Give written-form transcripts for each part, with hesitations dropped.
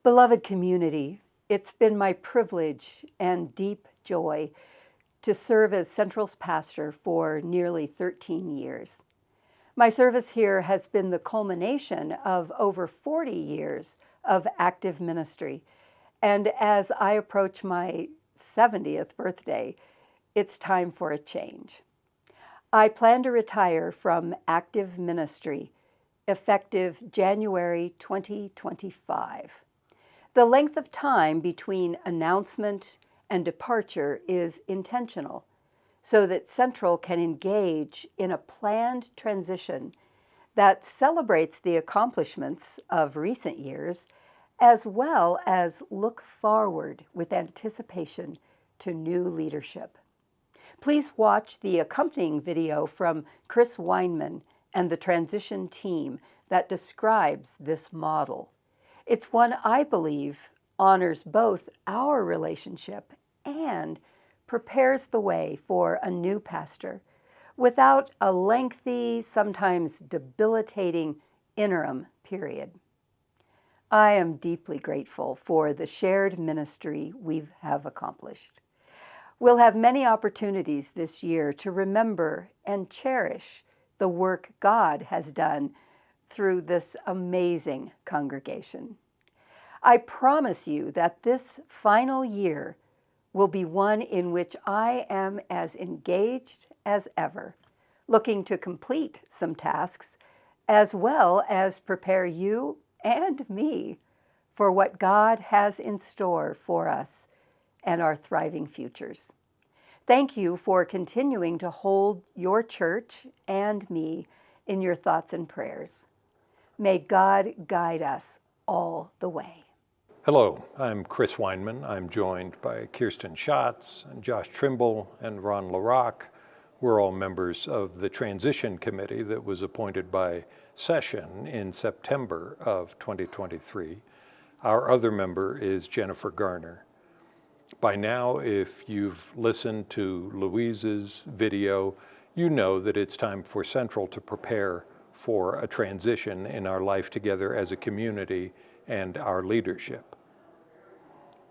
Beloved community, it's been my privilege and deep joy to serve as Central's pastor for nearly 13 years. My service here has been the culmination of over 40 years of active ministry, and as I approach my 70th birthday, it's time for a change. I plan to retire from active ministry effective January 2025. The length of time between announcement and departure is intentional, so that Central can engage in a planned transition that celebrates the accomplishments of recent years, as well as look forward with anticipation to new leadership. Please watch the accompanying video from Chris Weinman and the transition team that describes this model. It's one I believe honors both our relationship and prepares the way for a new pastor without a lengthy, sometimes debilitating interim period. I am deeply grateful for the shared ministry we have accomplished. We'll have many opportunities this year to remember and cherish the work God has done through this amazing congregation. I promise you that this final year will be one in which I am as engaged as ever, looking to complete some tasks as well as prepare you and me for what God has in store for us and our thriving futures. Thank you for continuing to hold your church and me in your thoughts and prayers. May God guide us all the way. Hello, I'm Chris Weinman. I'm joined by Kirsten Schatz and Josh Trimble and Ron LaRock. We're all members of the transition committee that was appointed by session in September of 2023. Our other member is Jennifer Garner. By now, if you've listened to Louise's video, you know that it's time for Central to prepare for a transition in our life together as a community and our leadership.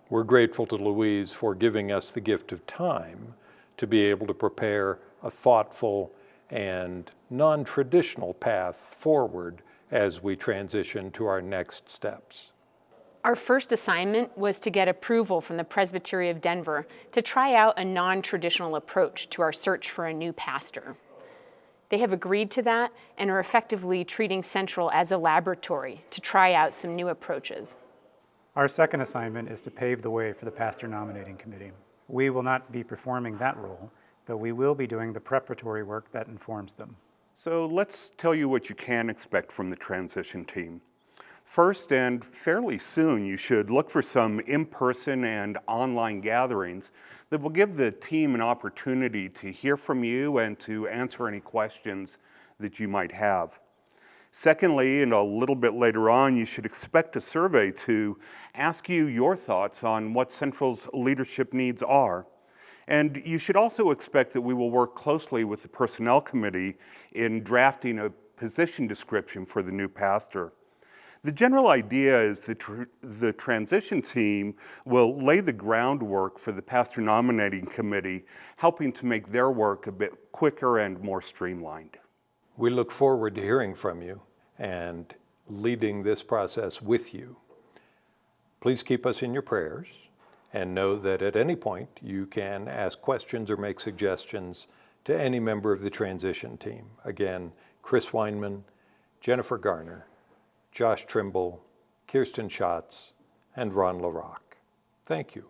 We're grateful to Louise for giving us the gift of time to be able to prepare a thoughtful and non-traditional path forward as we transition to our next steps. Our first assignment was to get approval from the Presbytery of Denver to try out a non-traditional approach to our search for a new pastor. They have agreed to that and are effectively treating Central as a laboratory to try out some new approaches. Our second assignment is to pave the way for the pastor nominating committee. We will not be performing that role, but we will be doing the preparatory work that informs them. So let's tell you what you can expect from the transition team. First, and fairly soon, you should look for some in-person and online gatherings that will give the team an opportunity to hear from you and to answer any questions that you might have. Secondly, and a little bit later on, you should expect a survey to ask you your thoughts on what Central's leadership needs are. And you should also expect that we will work closely with the Personnel Committee in drafting a position description for the new pastor. The general idea is that the transition team will lay the groundwork for the pastor nominating committee, helping to make their work a bit quicker and more streamlined. We look forward to hearing from you and leading this process with you. Please keep us in your prayers and know that at any point you can ask questions or make suggestions to any member of the transition team. Again, Chris Weinman, Jennifer Garner, Josh Trimble, Kirsten Schatz, and Ron LaRock. Thank you.